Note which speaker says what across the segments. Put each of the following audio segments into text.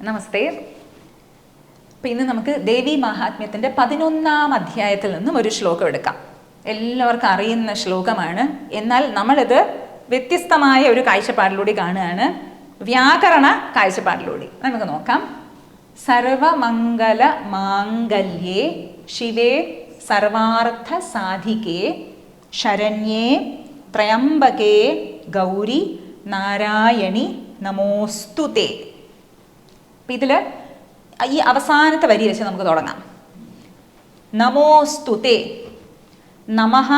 Speaker 1: നമസ്തേ. അപ്പം ഇന്ന് നമുക്ക് ദേവി മഹാത്മ്യത്തിൻ്റെ 11-ാം അധ്യായത്തിൽ നിന്നും ഒരു ശ്ലോകം എടുക്കാം. എല്ലാവർക്കും അറിയുന്ന ശ്ലോകമാണ്. എന്നാൽ നമ്മളിത് വ്യത്യസ്തമായ ഒരു കാഴ്ചപ്പാടിലൂടെ കാണുകയാണ്, വ്യാകരണ കാഴ്ചപ്പാടിലൂടെ. നമുക്ക് നോക്കാം. സർവമംഗല മാംഗല്യേ ശിവേ സർവാർത്ഥ സാധികേ ശരണ്യേ ത്രയംബകേ ഗൗരി നാരായണി നമോസ്തുതേ. അപ്പം ഇതിൽ ഈ അവസാനത്തെ വരി വെച്ച് നമുക്ക് തുടങ്ങാം. നമോസ്തുതേ. നമഃ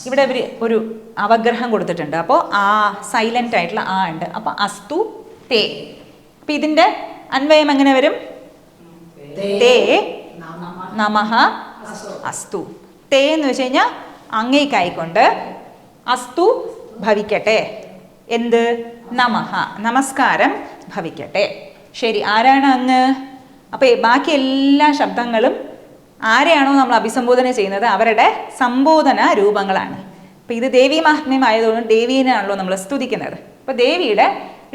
Speaker 1: ഇവിടെ ഒരു അവഗ്രഹം കൊടുത്തിട്ടുണ്ട്. അപ്പോൾ ആ സൈലൻ്റ് ആയിട്ടുള്ള ആ ഉണ്ട്. അപ്പോൾ അസ്തു തേ. അപ്പം ഇതിൻ്റെ അന്വയം എങ്ങനെ വരും? തേ നമഃ അസ്തു. തേ എന്ന് വെച്ച് കഴിഞ്ഞാൽ അങ്ങേക്കായിക്കൊണ്ട് അസ്തു ഭവിക്കട്ടെ. എന്ത്? നമഃ, നമസ്കാരം ഭവിക്കട്ടെ. ശരി, ആരാണ് അങ്ങ്? അപ്പോൾ ബാക്കി എല്ലാ ശബ്ദങ്ങളും ആരെയാണോ നമ്മൾ അഭിസംബോധന ചെയ്യുന്നത് അവരുടെ സംബോധന രൂപങ്ങളാണ്. അപ്പം ഇത് ദേവീ മഹാത്മ്യം ആയതുകൊണ്ട് ദേവീനാണല്ലോ നമ്മൾ സ്തുതിക്കുന്നത്. അപ്പോൾ ദേവിയുടെ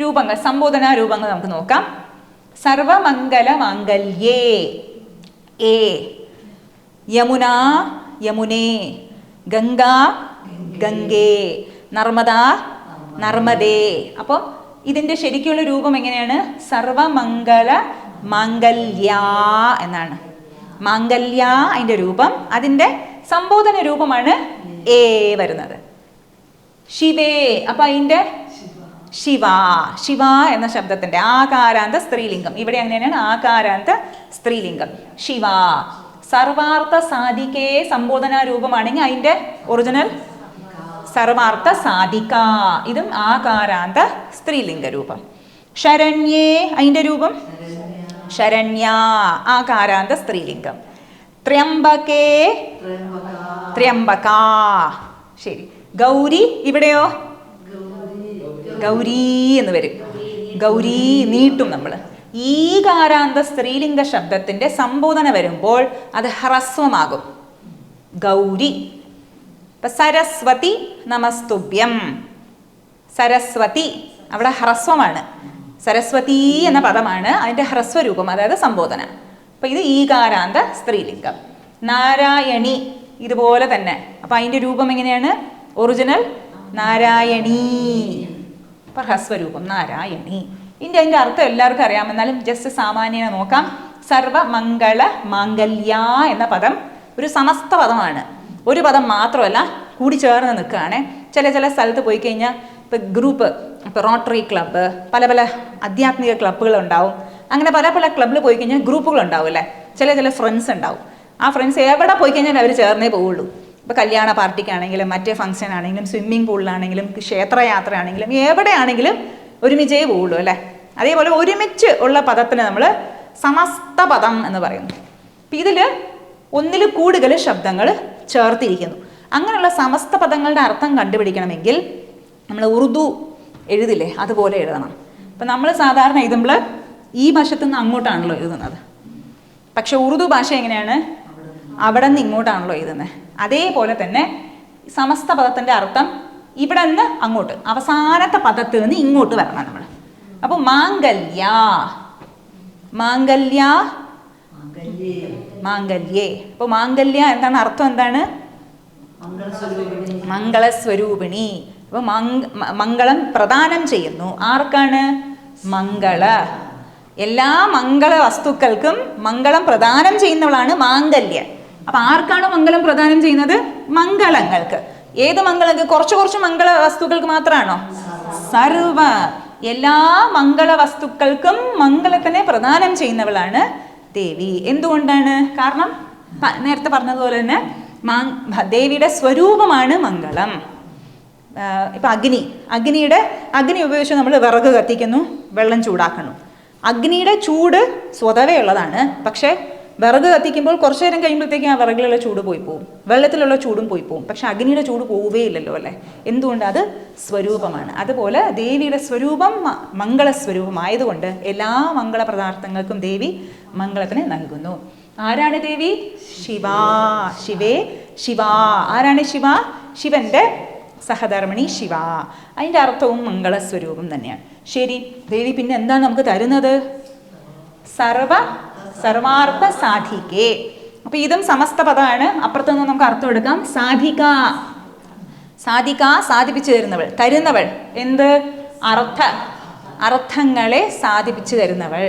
Speaker 1: രൂപങ്ങൾ, സംബോധന രൂപങ്ങൾ നമുക്ക് നോക്കാം. സർവമംഗല മാംഗല്യേ ഏ, യമുനാ യമുനേ, ഗംഗാ ഗംഗേ, നർമ്മദാ നർമ്മദേ. അപ്പോൾ ഇതിൻ്റെ ശരിക്കുള്ള രൂപം എങ്ങനെയാണ്? സർവമംഗല മാംഗല്യ എന്നാണ്. മാംഗല്യ അതിൻ്റെ രൂപം. അതിൻ്റെ സംബോധന രൂപമാണ് ഏ വരുന്നത്. ശിവേ, അപ്പം അതിൻ്റെ ശിവ, ശിവ എന്ന ശബ്ദത്തിൻ്റെ ആകാരാന്ത സ്ത്രീലിംഗം. ഇവിടെ അങ്ങനെയാണ് ആകാരാന്ത സ്ത്രീലിംഗം. ശിവ. സർവാർത്ഥ സാധികേ സംബോധന രൂപമാണെങ്കിൽ അതിൻ്റെ ഒറിജിനൽ സർവാർത്ഥ സാധിക. ഇതും ആകാരാന്ത സ്ത്രീലിംഗ രൂപം. ശരണ്യേ അതിൻ്റെ രൂപം ശരണ്യ, ആകാരാന്ത സ്ത്രീലിംഗം. ത്രയംബകേ ത്രയംബക. ശരി. ഗൗരി ഇവിടെയോ ഗൗരി എന്ന് വരും. ഗൗരി നീട്ടും നമ്മൾ. ഈകാരാന്ത സ്ത്രീലിംഗ ശബ്ദത്തിൻ്റെ സംബോധന വരുമ്പോൾ അത് ഹ്രസ്വമാകും. ഗൗരി. സരസ്വതി നമസ്തുഭ്യം. സരസ്വതി അവിടെ ഹ്രസ്വമാണ്. സരസ്വതി എന്ന പദമാണ് അതിൻ്റെ ഹ്രസ്വരൂപം, അതായത് സംബോധന. അപ്പം ഇത് ഈകാരാന്ത സ്ത്രീലിംഗം. നാരായണി ഇതുപോലെ തന്നെ. അപ്പം അതിൻ്റെ രൂപം എങ്ങനെയാണ്? ഒറിജിനൽ നാരായണീ. അപ്പം ഹ്രസ്വരൂപം നാരായണി. അതിൻ്റെ അർത്ഥം എല്ലാവർക്കും അറിയാം, എന്നാലും ജസ്റ്റ് സാമാന്യനെ നോക്കാം. സർവമംഗള മാംഗല്യ എന്ന പദം ഒരു സമസ്ത പദമാണ്. ഒരു പദം മാത്രമല്ല, കൂടി ചേർന്ന് നിൽക്കുകയാണ്. ചില സ്ഥലത്ത് പോയി കഴിഞ്ഞാൽ ഇപ്പോൾ ഗ്രൂപ്പ്, ഇപ്പോൾ റോട്ടറി ക്ലബ്ബ്, പല ആധ്യാത്മിക ക്ലബ്ബുകളുണ്ടാവും. അങ്ങനെ പല ക്ലബ്ബിൽ പോയി കഴിഞ്ഞാൽ ഗ്രൂപ്പുകളുണ്ടാവും അല്ലേ. ചില ഫ്രണ്ട്സ് ഉണ്ടാവും. ആ ഫ്രണ്ട്സ് എവിടെ പോയി കഴിഞ്ഞാൽ അവർ ചേർന്നേ പോവുള്ളൂ. ഇപ്പോൾ കല്യാണ പാർട്ടിക്കാണെങ്കിലും മറ്റേ ഫംഗ്ഷൻ ആണെങ്കിലും സ്വിമ്മിംഗ് പൂളിലാണെങ്കിലും ക്ഷേത്രയാത്ര ആണെങ്കിലും എവിടെയാണെങ്കിലും ഒരുമിച്ചേ പോവുള്ളൂ അല്ലേ. അതേപോലെ ഒരുമിച്ച് ഉള്ള പദത്തിന് നമ്മൾ സമസ്ത പദം എന്ന് പറയുന്നു. അപ്പം ഇതിൽ ഒന്നിൽ കൂടുതൽ ശബ്ദങ്ങൾ ചേർത്തിരിക്കുന്നു. അങ്ങനെയുള്ള സമസ്ത പദങ്ങളുടെ അർത്ഥം കണ്ടുപിടിക്കണമെങ്കിൽ നമ്മൾ ഉറുദു എഴുതില്ലേ, അതുപോലെ എഴുതണം. അപ്പം നമ്മൾ സാധാരണ എഴുതുമ്പോൾ ഈ വശത്തു നിന്ന് അങ്ങോട്ടാണല്ലോ എഴുതുന്നത്. പക്ഷെ ഉറുദു ഭാഷ എങ്ങനെയാണ്? അവിടെ നിന്ന് ഇങ്ങോട്ടാണല്ലോ എഴുതുന്നത്. അതേപോലെ തന്നെ സമസ്ത പദത്തിൻ്റെ അർത്ഥം ഇവിടെ നിന്ന് അങ്ങോട്ട്, അവസാനത്തെ പദത്തിൽ നിന്ന് ഇങ്ങോട്ട് വരണം നമ്മൾ. അപ്പോൾ മാംഗല്യ, മാംഗല്യ, മാംഗല്യേ. അപ്പോൾ മാംഗല്യ എന്താണ് അർത്ഥം? എന്താണ്? മംഗളസ്വരൂപിണി. അപ്പോൾ മംഗളം പ്രദാനം ചെയ്യുന്നു. ആർക്കാണ്? മംഗള. എല്ലാ മംഗള വസ്തുക്കൾക്കും മംഗളം പ്രദാനം ചെയ്യുന്നവളാണ് മാംഗല്യ. അപ്പം ആർക്കാണ് മംഗളം പ്രദാനം ചെയ്യുന്നത്? മംഗളങ്ങൾക്ക്. ഏത് മംഗളങ്ങൾക്ക്? കുറച്ച് മംഗള വസ്തുക്കൾക്ക് മാത്രമാണോ? സർവ എല്ലാ മംഗള വസ്തുക്കൾക്കും മംഗളത്തിനെ പ്രദാനം ചെയ്യുന്നവളാണ് ദേവി. എന്തുകൊണ്ടാണ്? കാരണം നേരത്തെ പറഞ്ഞതുപോലെ തന്നെ ദേവിയുടെ സ്വരൂപമാണ് മംഗളം. ഇപ്പം അഗ്നി ഉപയോഗിച്ച് നമ്മൾ വിറക് കത്തിക്കുന്നു, വെള്ളം ചൂടാക്കുന്നു. അഗ്നിയുടെ ചൂട് സ്വതവേ ഉള്ളതാണ്. പക്ഷേ വിറക് കത്തിക്കുമ്പോൾ കുറച്ചു നേരം കഴിയുമ്പോഴത്തേക്കും ആ വിറകിലുള്ള ചൂട് പോയി പോകും, വെള്ളത്തിലുള്ള ചൂടും പോയി പോകും. പക്ഷെ അഗ്നിയുടെ ചൂട് പോവുകേ ഇല്ലല്ലോ അല്ലേ. എന്തുകൊണ്ട്? അത് സ്വരൂപമാണ്. അതുപോലെ ദേവിയുടെ സ്വരൂപം മംഗളസ്വരൂപമായതുകൊണ്ട് എല്ലാ മംഗള പദാർത്ഥങ്ങൾക്കും ദേവി മംഗളത്തിനെ നൽകുന്നു. ആരാണ് ദേവി? ശിവ. ശിവേ ശിവ. ആരാണ് ശിവ? ശിവന്റെ സഹധർമ്മിണി ശിവ. അതിൻ്റെ അർത്ഥവും മംഗളസ്വരൂപം തന്നെയാണ്. ശരി, ദേവി പിന്നെ എന്താണ് നമുക്ക് തരുന്നത്? സർവാർത്ഥ സാധികേ. അപ്പൊ ഇതും സമസ്ത പദമാണ്. അപ്പുറത്തു നിന്ന് നമുക്ക് അർത്ഥം എടുക്കാം. സാധിക, സാധിക സാധിപ്പിച്ചു തരുന്നവൾ, തരുന്നവൾ. എന്ത്? അർത്ഥങ്ങളെ സാധിപ്പിച്ചു തരുന്നവൾ.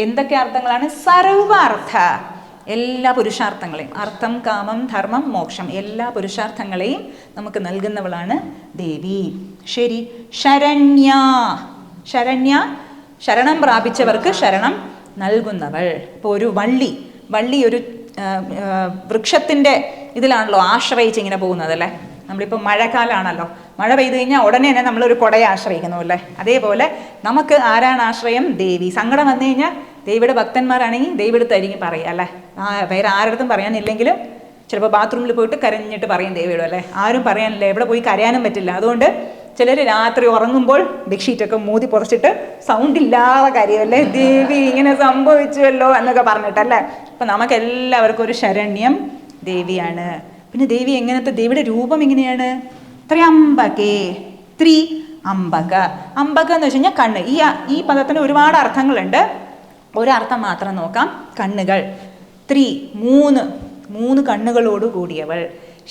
Speaker 1: എന്തൊക്കെ അർത്ഥങ്ങളാണ്? സർവാർത്ഥ, എല്ലാ പുരുഷാർത്ഥങ്ങളെയും, അർത്ഥം, കാമം, ധർമ്മം, മോക്ഷം, എല്ലാ പുരുഷാർത്ഥങ്ങളെയും നമുക്ക് നൽകുന്നവളാണ് ദേവി. ശരി. ശരണ്യ, ശരണ്യ ശരണം പ്രാപിച്ചവർക്ക് ശരണം നൽകുന്നവൾ. ഇപ്പോൾ ഒരു വള്ളി ഒരു വൃക്ഷത്തിൻ്റെ ഇതിലാണല്ലോ ആശ്രയിച്ച് ഇങ്ങനെ പോകുന്നത് അല്ലേ. നമ്മളിപ്പോൾ മഴക്കാലമാണല്ലോ, മഴ പെയ്തു കഴിഞ്ഞാൽ ഉടനെ തന്നെ നമ്മളൊരു കുടയെ ആശ്രയിക്കുന്നു അല്ലേ. അതേപോലെ നമുക്ക് ആരാണ് ആശ്രയം? ദേവി. സങ്കടം വന്നു കഴിഞ്ഞാൽ ദേവിയുടെ ഭക്തന്മാരാണെങ്കിൽ ദേവിയെടുത്തായിരിക്കും പറയുക അല്ലേ. വേറെ ആരുടെ പറയാനില്ലെങ്കിലും ചിലപ്പോൾ ബാത്റൂമിൽ പോയിട്ട് കരഞ്ഞിട്ട് പറയും ദേവിയോട് അല്ലേ. ആരും പറയാനില്ല, എവിടെ പോയി കരയാനും പറ്റില്ല. അതുകൊണ്ട് ചിലർ രാത്രി ഉറങ്ങുമ്പോൾ ബെഡ്ഷീറ്റൊക്കെ മൂതി പുറച്ചിട്ട് സൗണ്ട് ഇല്ലാതെ കരയുമല്ലേ, ദേവി ഇങ്ങനെ സംഭവിച്ചുവല്ലോ എന്നൊക്കെ പറഞ്ഞിട്ടല്ലേ. അപ്പം നമുക്കെല്ലാവർക്കും ഒരു ശരണ്യം ദേവിയാണ്. പിന്നെ ദേവി എങ്ങനത്തെ? ദേവിയുടെ രൂപം എങ്ങനെയാണ്? ത്രയംബകേ, അംബക. അംബക എന്ന് വെച്ച് കഴിഞ്ഞാൽ കണ്ണ്. ഈ പദത്തിന് ഒരുപാട് അർത്ഥങ്ങളുണ്ട്. ഒരർത്ഥം മാത്രം നോക്കാം. കണ്ണുകൾ. മൂന്ന് കണ്ണുകളോട് കൂടിയവൾ.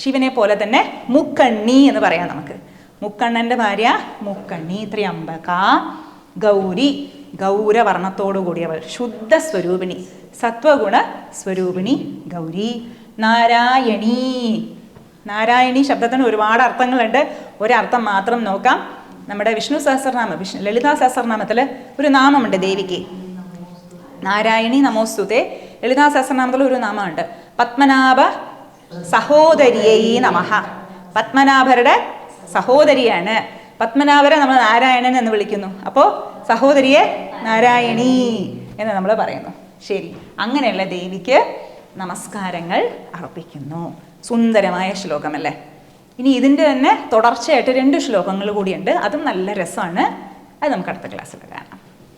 Speaker 1: ശിവനെ പോലെ തന്നെ മുക്കണ്ണി എന്ന് പറയാം നമുക്ക്. മുക്കണ്ണൻ്റെ ഭാര്യ മുക്കണ്ണി. ത്രയംബക. ഗൗരി, ഗൗരവർണ്ണത്തോടു കൂടിയവൾ. ശുദ്ധ സ്വരൂപിണി, സത്വഗുണ സ്വരൂപിണി ഗൗരി. നാരായണി, നാരായണി ശബ്ദത്തിന് ഒരുപാട് അർത്ഥങ്ങളുണ്ട്. ഒരർത്ഥം മാത്രം നോക്കാം. നമ്മുടെ വിഷ്ണു സഹസ്രനാമം, ലളിതാ സഹസ്രനാമത്തിൽ ഒരു നാമമുണ്ട് ദേവിക്ക്, നാരായണി നമോസ്തുതേ. ലളിതാ സഹസ്രനാമത്തിൽ ഒരു നാമമുണ്ട്, പത്മനാഭ സഹോദരിയൈ നമഃ. പത്മനാഭരുടെ സഹോദരിയാണ്. പത്മനാഭരെ നമ്മൾ നാരായണൻ എന്ന് വിളിക്കുന്നു. അപ്പോൾ സഹോദരിയെ നാരായണി എന്ന് നമ്മൾ പറയുന്നു. ശരി, അങ്ങനെയുള്ള ദേവിക്ക് നമസ്കാരങ്ങൾ അർപ്പിക്കുന്നു. സുന്ദരമായ ശ്ലോകമല്ലേ. ഇനി ഇതിൻ്റെ തന്നെ തുടർച്ചയായിട്ട് 2 ശ്ലോകങ്ങൾ കൂടിയുണ്ട്. അതും നല്ല രസമാണ്. അത് നമുക്ക് അടുത്ത ക്ലാസ്സിൽ കാണാം.